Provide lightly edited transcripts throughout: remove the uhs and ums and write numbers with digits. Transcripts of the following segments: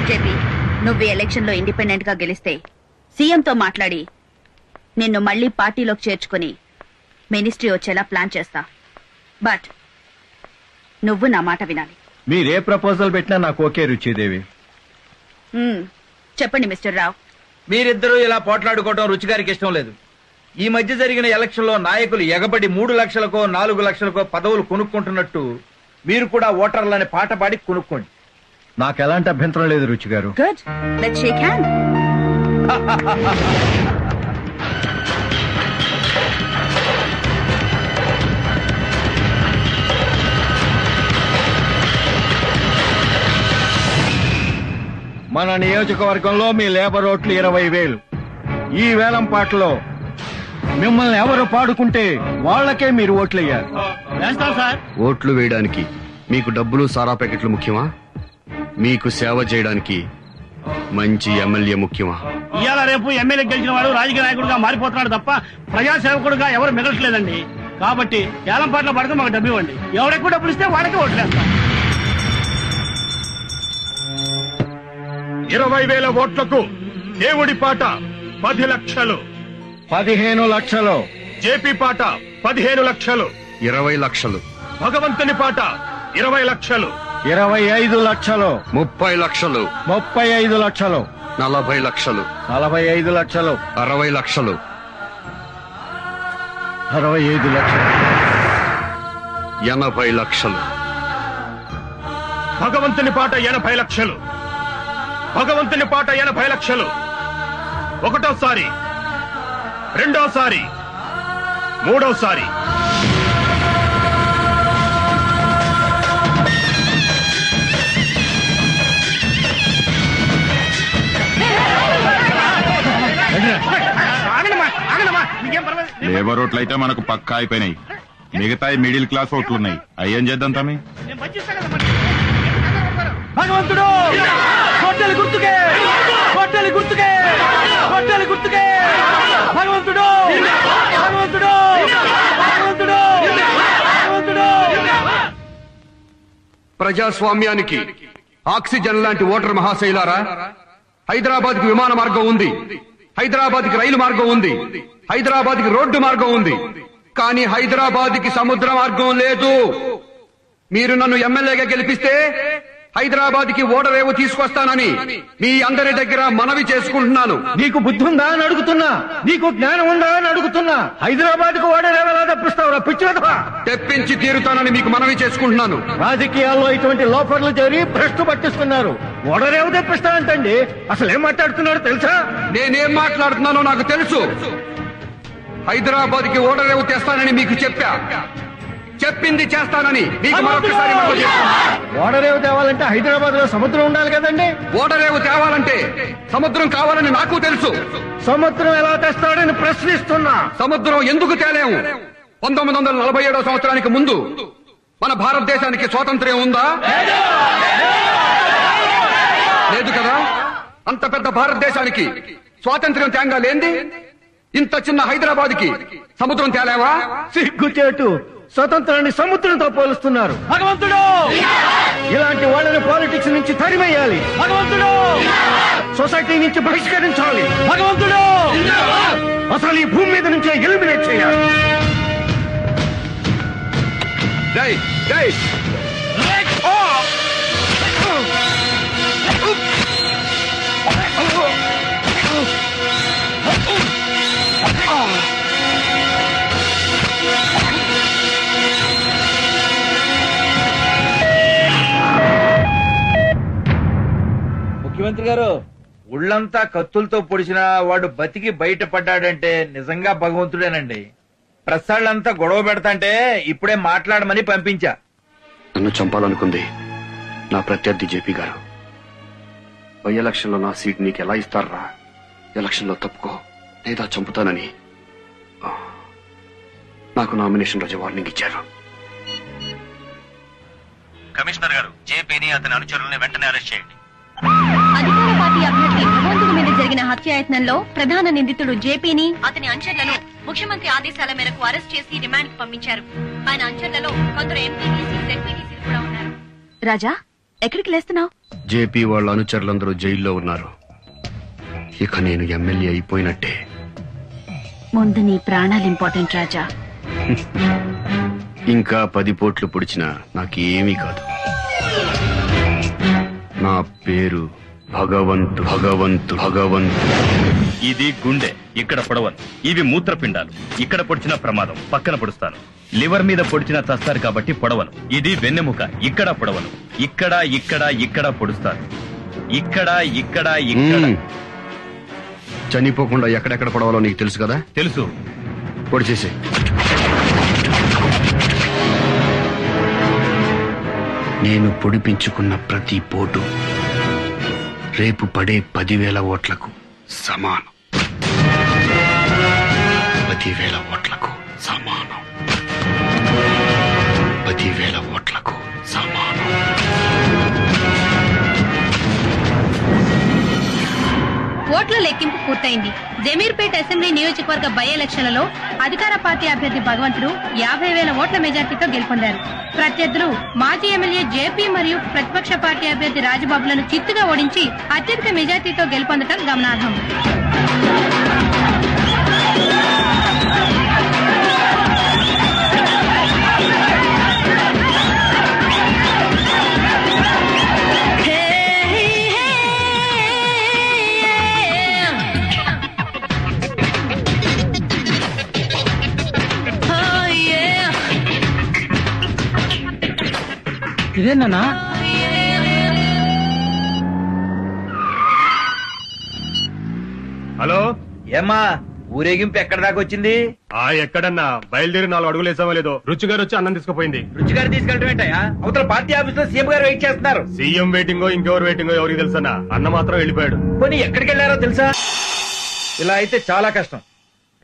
JP, నువ్వు election లో independent గా గెలిస్తే సీఎంతో మాట్లాడి నిన్ను మళ్లీ పార్టీలోకి చేర్చుకుని మినిస్ట్రీ వచ్చేలా ప్లాన్ చేస్తా. బట్ నువ్వు నా మాట వినాలి. మీరే ప్రపోజల్ పెట్టినా నాకు ఓకే రుచిదేవి. చెప్పండి మిస్టర్ రావు. మీరిద్దరూ ఇలా పోట్లాడుకోవడం రుచి గారికి ఇష్టం లేదు. ఈ మధ్య జరిగిన ఎలక్షన్ లో నాయకులు ఎగబడి 3 లక్షలకో 4 లక్షలకో పదవులు కొనుక్కుంటున్నట్టు మీరు కూడా ఓటర్లని పాట పాడి కొనుక్కోండి. నాకు ఎలాంటి అభ్యంతరం లేదు రుచి గారు. Good, let's shake hand. మన నియోజకవర్గంలో మీ లేబర్ ఓట్లు 20,000. ఈ వేలం పాటలో మిమ్మల్ని ఎవరు పాడుకుంటే వాళ్లకే మీరు ఓట్లు వేయాలి. ఓట్లు వేయడానికి మీకు డబ్బులు సారా ప్యాకెట్లు ముఖ్యమా? మీకు సేవ చేయడానికి మంచి ఎమ్మెల్యే ముఖ్యమా? ఇవాళ రేపు ఎమ్మెల్యే గెలిచిన వాడు రాజకీయ నాయకుడుగా మారిపోతున్నాడు తప్ప ప్రజాసేవకుడుగా ఎవరు మిగలట్లేదండి. కాబట్టి ఏలం పాటలో పడితే మాకు డబ్బు ఇవ్వండి. ఎవరెక్కువ డబ్బులు ఇస్తే వాడికి ఓట్లేస్తాం. 20,000 ఓట్లకు దేవుడి పాట 10 లక్షలు, 15 లక్షలు. జేపీ పాట 15 లక్షలు, 20 లక్షలు. భగవంతుని పాట 20 లక్షలు, 25 లక్షలు, 30 లక్షలు, 35 లక్షలు, 40 లక్షలు, 45 లక్షలు, 60 లక్షలు, 65 లక్షలు, 80 లక్షలు. భగవంతుని పాట 80 లక్షలు, భగవంతుని పాట 80 లక్షలు. ఒకటోసారి, రెండోసారి, మూడోసారి. లేబర్ ఓట్లు అయితే మనకు పక్కా అయిపోయినాయి. మిగతా మిడిల్ క్లాస్ ఓట్లున్నాయి. అయ్యేం చేద్దాం తమ్మి? భగవంతుడు కొట్టెలి గుర్తుకే, కొట్టెలి గుర్తుకే, కొట్టెలి గుర్తుకే. భగవంతుడు, భగవంతుడు, భగవంతుడు, భగవంతుడు. ప్రజాస్వామ్యానికి ఆక్సిజన్ లాంటి ఓటర్ మహాశైలారా, హైదరాబాద్ కి విమాన మార్గం ఉంది, హైదరాబాద్ కి రైలు మార్గం ఉంది, హైదరాబాద్ కి రోడ్డు మార్గం ఉంది. కానీ హైదరాబాద్ కి సముద్ర మార్గం లేదు. మీరు నన్ను ఎమ్మెల్యేగా గెలిపిస్తే హైదరాబాద్ కి ఓడరేవు తీసుకొస్తానని మీ అందరి దగ్గర మనవి చేసుకుంటున్నాను. నీకు బుద్ధి ఉందా అని అడుగుతున్నా, నీకు జ్ఞానం ఉందా అని అడుగుతున్నా. హైదరాబాద్ కు ఓడరేవు ఎలా తప్పిస్తావురా పిచ్చివా? తెప్పించి తీరుతానని మీకు మనవి చేసుకుంటున్నాను. రాజకీయాల్లో ఇటువంటి లోఫర్లు చేరి భ్రష్టు పట్టిస్తున్నారు. ఓడరేవు తెప్పిస్తానంటండి. అసలు ఏం మాట్లాడుతున్నారో తెలుసా? నేనేం మాట్లాడుతున్నానో నాకు తెలుసు. హైదరాబాద్ కి ఓడరేవు తెస్తానని మీకు చెప్పా, చెప్పింది చేస్తానని మీకు మరొకసారి మనవి చేస్తున్నాను. ఓడరేవు తేవాలంటే హైదరాబాద్ లో సముద్రం ఉండాలి కదండి. ఓడరేవు తేవాలంటే సముద్రం కావాలని నాకు తెలుసు. సముద్రం ఎలా తెస్తాడని ప్రశ్నిస్తున్నా. సముద్రం ఎందుకు తేలేము? 1947 సంవత్సరానికి ముందు మన భారతదేశానికి స్వాతంత్ర్యం ఉందా? లేదు కదా. అంత పెద్ద భారతదేశానికి స్వాతంత్ర్యం తేంగా లేంది ఇంత చిన్న హైదరాబాద్ కి సముద్రం తేలేవా? సిగ్గుచేటు, స్వతంత్రాన్ని సముద్రంతో పోలుస్తున్నారు. భగవంతుడు, ఇలాంటి వాళ్ళని పాలిటిక్స్ నుంచి తరిమేయాలి. భగవంతుడు, సొసైటీ నుంచి బహిష్కరించాలి. భగవంతుడు, అసలు ఈ భూమి మీద నుంచే ఎలిమినేట్ చేయాలి. జై జై. ముఖ్యమంత్రి గారు, ఉళ్ళంతా కత్తులతో పొడిచిన వాడు బతికి బయటపడ్డాడంటే నిజంగా భగవంతుడేనండి. ప్రసాళ్ళంతా గొడవ పెడతాంటే ఇప్పుడే మాట్లాడమని పంపించా. నన్ను చంపాలనుకుంది నా ప్రత్యర్థి జేపీ గారు. బై ఎలక్షన్ లో నా సీట్ నీకు ఎలా ఇస్తారా? ఎలక్షన్ లో తప్పుకో లేదా చంపుతానని నాకు నామినేషన్ రోజు వార్నింగ్ ఇచ్చారు. కమిషనర్ గారు, జేపీని అతని అనుచరుల్ని వెంటనే అరెస్ట్ చేయండి. అధికార పార్టీ అభ్యర్థి భగవంతుడి మీద జరిగిన హత్యాయత్నంలో ప్రధాన నిందితుడు జేపీని అతని అనుచరులను ముఖ్యమంత్రి ఆదేశాల మేరకు అరెస్ట్ చేసి రిమాండ్ కు పంపించారు. ఆయన అనుచరులలో కొందరు ఎంపీటీసీ, జెడ్పీటీసీలు కూడా ఉన్నారు. రాజా, ఎక్కడికి లేస్తున్నావు? జేపీ వాళ్ళ అనుచరులందరూ జైల్లో ఉన్నారు. ఇక నేను ఎమ్మెల్యే అయిపోయినట్టే. ముందు నీ ప్రాణాలు ఇంపార్టెంట్ రాజా. ఇంకా 10 పోట్లు పొడిచినా నాకేమీ కాదు. నా పేరు భగవంతు భగవంతు భగవంతు. ఇది గుండె, ఇక్కడ పొడవను. ఇవి మూత్రపిండాలు, ఇక్కడ పొడిచిన ప్రమాదం, పక్కన పొడుస్తాను. లివర్ మీద పొడిచిన చస్తారు కాబట్టి పొడవను. ఇది వెన్నెముక, ఇక్కడ పొడవను. ఇక్కడ ఇక్కడ ఇక్కడ పొడుస్తాను. ఇక్కడ ఇక్కడ ఇక్కడ. చనిపోకుండా ఎక్కడెక్కడ పడవాలో నీకు తెలుసు కదా? తెలుసు. పొడిచేసే. నేను పొడిపించుకున్న ప్రతి పోటు రేపు పడే 10,000 ఓట్లకు సమానం. 10,000 ఓట్లకు సమానం. 10,000 ఓట్లకు సమానం. ఓట్ల లెక్కింపు పూర్తయింది. జమీర్పేట అసెంబ్లీ నియోజకవర్గ బై ఎలక్షన్లలో అధికార పార్టీ అభ్యర్థి భగవంతుడు 50,000 ఓట్ల మెజార్టీతో గెలుపొందారు. ప్రత్యర్థులు మాజీ ఎమ్మెల్యే జేపీ మరియు ప్రతిపక్ష పార్టీ అభ్యర్థి రాజబాబులను చిత్తుగా ఓడించి అత్యధిక మెజార్టీతో గెలుపొందడం గమనార్హం. ఇదేనా? హలో, ఏమ్మా ఊరేగింపు ఎక్కడ దాకా వచ్చింది? ఎక్కడన్నా బయలుదేరి 4 అడుగులు వేసామో లేదో రుచి గారు వచ్చి అన్నం తీసుకుపోయింది. రుచి గారు తీసుకెళ్ళటం ఏంటయ్యా? అవతల పార్టీ ఆఫీస్ లో సీఎం గారు వెయిట్ చేస్తున్నారు. సీఎం వెయిటింగో ఇంకెవరు వెయిటింగో ఎవరికి తెలుసన్నా? అన్న మాత్రం వెళ్ళిపోయాడు. పోనీ ఎక్కడికి వెళ్ళారో తెలుసా? ఇలా అయితే చాలా కష్టం.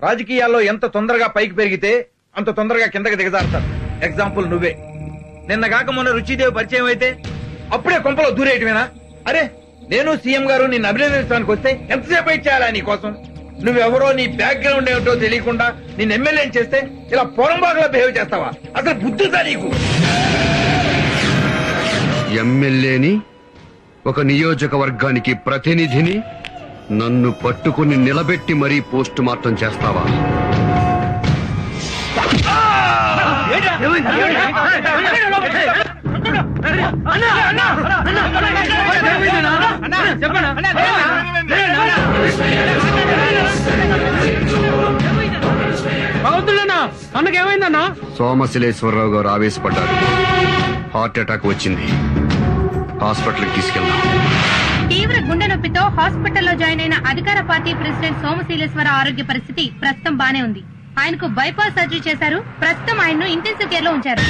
రాజకీయాల్లో ఎంత తొందరగా పైకి పెరిగితే అంత తొందరగా కిందకి దిగజారుతారు. ఎగ్జాంపుల్ నువ్వే. నిన్న కాక మొన్న రుచిదేవి పరిచయం అయితే అప్పుడే కొంపలో దూరేయటమేనా? అరే, నేను సీఎం గారు నిన్ను అభినందించడానికి వస్తే ఎంతసేపు వెయిట్ చేయాలా నీ కోసం? నువ్వెవరో, నీ బ్యాక్గ్రౌండ్ ఏమిటో తెలియకుండా నిన్ను ఎమ్మెల్యే చేస్తే ఇలా పొరంబాగులా బిహేవ్ చేస్తావా? అసలు బుద్ధిదా నీకు? ఎమ్మెల్యేని, ఒక నియోజకవర్గానికి ప్రతినిధిని నన్ను పట్టుకుని నిలబెట్టి మరీ పోస్ట్ మార్టం చేస్తావా? అన్నకేమైందన్నా? సోమశిలేశ్వరరావు గారు ఆవేశపడ్డారు. హార్ట్ అటాక్ వచ్చింది. హాస్పిటల్కి తీసుకెళ్దాం. తీవ్ర గుండె నొప్పితో హాస్పిటల్లో జాయిన్ అయిన అధికార పార్టీ ప్రెసిడెంట్ సోమశీలేశ్వర ఆరోగ్య పరిస్థితి ప్రస్తుతం బానే ఉంది. ఆయనకు బైపాస్ సర్జరీ చేశారు. ప్రస్తుతం ఆయన్ను ఇంటెన్సివ్ కేర్ లో ఉంచారు.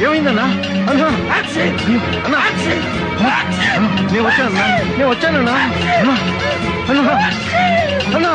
ఏమైందన్నా? నేను వచ్చానన్నా. అన్నా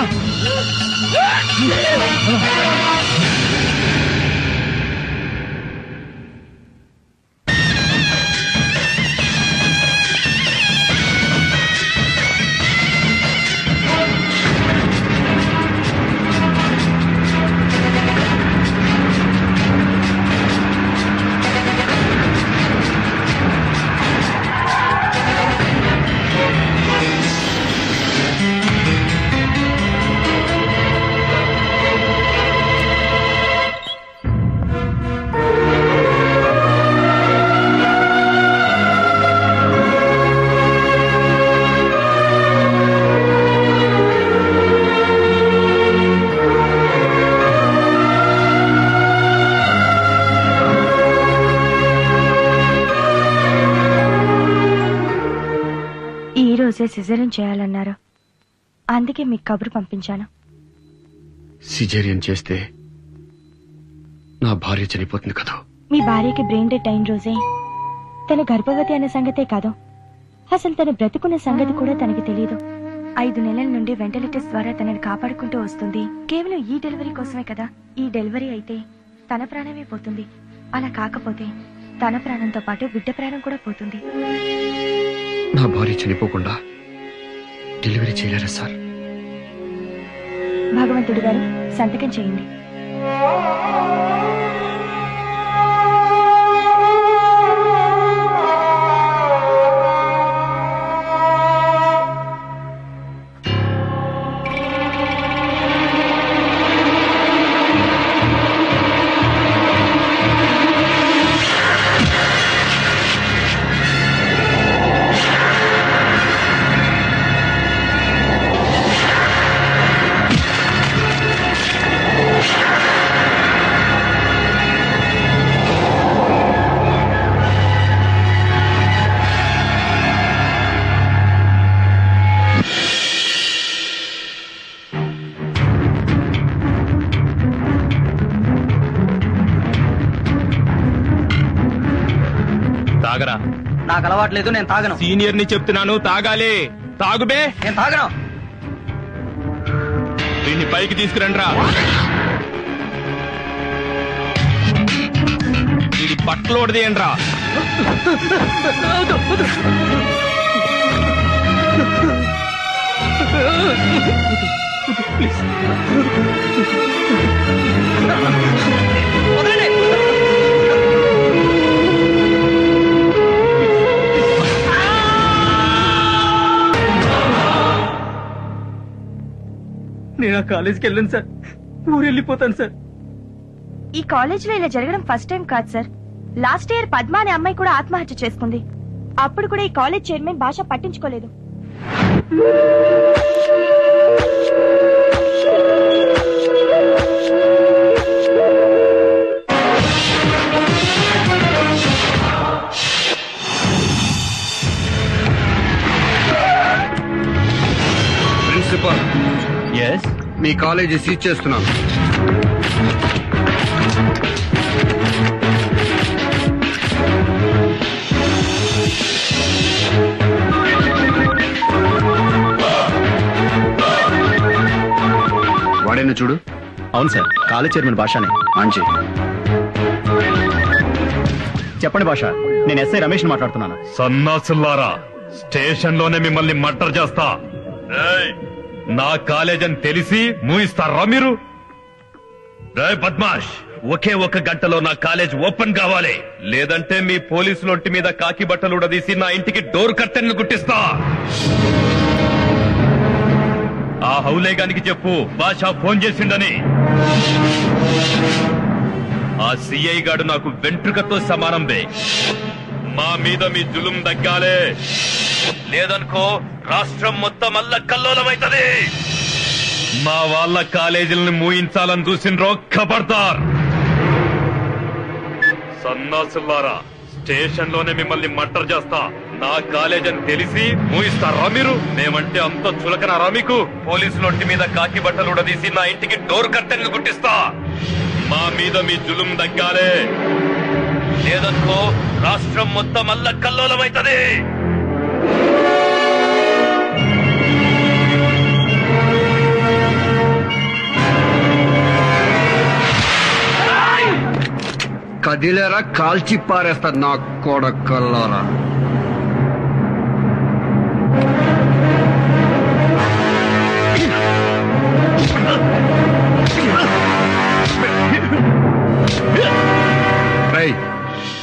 రోజే సిజేరియన్ చేయాలన్నారు. అందుకే మీకు కబురు పంపించాను. సిజేరియన్ చేస్తే నా భార్య చనిపోతుంది కదా. మీ భార్యకి బ్రెయిన్ డెడ్ అయిన రోజే తను గర్భవతి అనే సంగతే కాదు, అసలు తను బ్రతుకున్న సంగతి కూడా తనకి తెలియదు. 5 నెలల నుండి వెంటిలేటర్స్ ద్వారా తనని కాపాడుకుంటూ వస్తుంది. కేవలం ఈ డెలివరీ కోసమే కదా. ఈ డెలివరీ అయితే తన ప్రాణమే పోతుంది. అలా కాకపోతే తన ప్రాణంతో పాటు బిడ్డ ప్రాణం కూడా పోతుంది. నా భార్య చనిపోకుండా డెలివరీ చేయలేరా సార్? భగవంతుడు గారు సంతకం చేయండి. తాగరా. నాకు అలవాట్లేదు, నేను తాగను. సీనియర్ ని చెప్తున్నాను, తాగాలి. తాగుబే. నేను తాగను. దీన్ని పైకి తీసుకురండ్రా. ఇది పట్లోడిదేయండ్రా. నేను ఆ కాలేజీకి వెళ్ళాను సార్, ఊరు వెళ్ళిపోతాను సార్. ఈ కాలేజ్ లో ఇలా జరగడం ఫస్ట్ టైం కాదు సార్. లాస్ట్ ఇయర్ పద్మ అనే అమ్మాయి కూడా ఆత్మహత్య చేసుకుంది. అప్పుడు కూడా ఈ కాలేజ్ చైర్మన్ భాష పట్టించుకోలేదు. ప్రిన్సిపల్, ఎస్, మీ కాలేజీ సీజ్ చేస్తున్నాను. వాడేనా చూడు. అవును సార్, కాలేజ్ చైర్మన్ భాషనే. మంచి. చెప్పండి భాష, నేను ఎస్ఐ రమేష్ మాట్లాడుతున్నాను. సన్నాసుల్లారా, స్టేషన్ లోనే మిమ్మల్ని మర్డర్ చేస్తా. ఏయ్, నా కాలేజ్ అని తెలిసి మూయిస్తారా మీరు? రేయ్ బద్మాష్, ఒకే ఒక గంటలో నా కాలేజ్ ఓపెన్ కావాలి, లేదంటే మీ పోలీసుల ఒంటి మీద కాకి బట్టలు ఉడదీసి నా ఇంటికి డోర్ కర్టెన్లు గుట్టిస్తా. ఆ హౌలేగానికి చెప్పు భాష ఫోన్ చేసిండని. ఆ సిఐ గాడు నాకు వెంట్రుకతో సమానం బే. మా మీద మీ జులుం దగ్గాలే, లేదనుకో రాష్ట్రం మొత్తం అల్ల కల్లోలమైతది. మా వాళ్ళ కాలేజీలను మూయించాలని చూసిండ్రో ఖబర్దార్. సన్నాసులారా, స్టేషన్ లోనే మిమ్మల్ని మర్డర్ చేస్తా. నా కాలేజ్ అని తెలిసి మూయిస్తారా మీరు? మేమంటే అంత చులకనారా మీకు? పోలీసుల ఒంటి మీద కాకి బట్టలు ఉడదీసి నా ఇంటికి డోర్ కర్టెన్లు గుట్టిస్తా. మా మీద మీ జులుం దగ్గాలే, లేదనుకో రాష్ట్రం మొత్తం అల్ల కల్లోలమైతది. కదిలేరా కాల్చి పారేస్తారు నా కొడకల్లారా.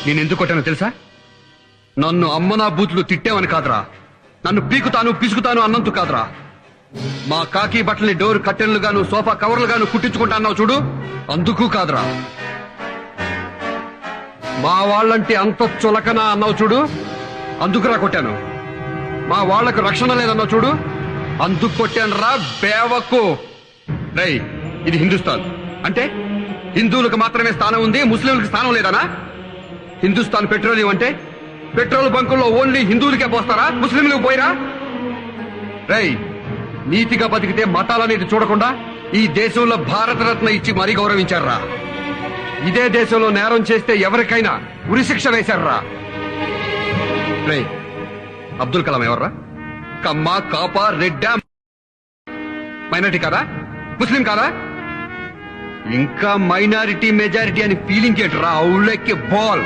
నేను ఎందుకు కొట్టానో తెలుసా? నన్ను అమ్మనా బూతులు తిట్టావని కాదురా, నన్ను పీకుతాను పిసుకుతాను అన్నందుకు కాదురా. మా కాకి బట్టల్ని డోర్ కట్టెన్లు గాను సోఫా కవర్లు గాను కుట్టించుకుంటా అన్నావు చూడు, అందుకు కాదురా. మా వాళ్ళంటే అంత చులకనా అన్నావు చూడు, అందుకురా కొట్టాను. మా వాళ్లకు రక్షణ లేదన్నావు చూడు, అందుకు కొట్టాను రా బేవకు. రేయ్, ఇది హిందుస్థాన్ అంటే హిందువులకు మాత్రమే స్థానం ఉంది, ముస్లింలకు స్థానం లేదనా? హిందుస్థాన్ పెట్రోలియం అంటే పెట్రోల్ బంకుల్లో ఓన్లీ హిందువులకే పోస్తారా, ముస్లింలకు పోయిరా? రేయ్, నీతిగా బతికితే మతాలనేది చూడకుండా ఈ దేశంలో భారతరత్న ఇచ్చి మరీ గౌరవించారా. ఇదే దేశంలో నేరం చేస్తే ఎవరికైనా ఉరిశిక్ష వేశారా. రేయ్, అబ్దుల్ కలాం ఎవర్రా? కమ్మ, కాప, రెడ్డా మైనారిటీ కాదా? ముస్లిం కాదా? ఇంకా మైనారిటీ మెజారిటీ అని ఫీలింగ్ ఏంట్రా? అవులెక్కి బాల్.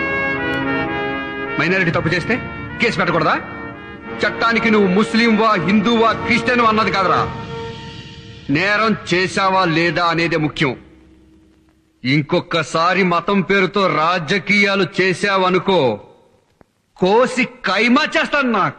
మైనారిటీ తప్పు చేస్తే కేసు పెట్టకూడదా? చట్టానికి నువ్వు ముస్లింవా, హిందూవా, క్రిస్టియన్ అన్నది కాదురా, నేరం చేశావా లేదా అనేదే ముఖ్యం. ఇంకొకసారి మతం పేరుతో రాజకీయాలు చేశావనుకో, కోసి కైమా చేస్తాను. నాకు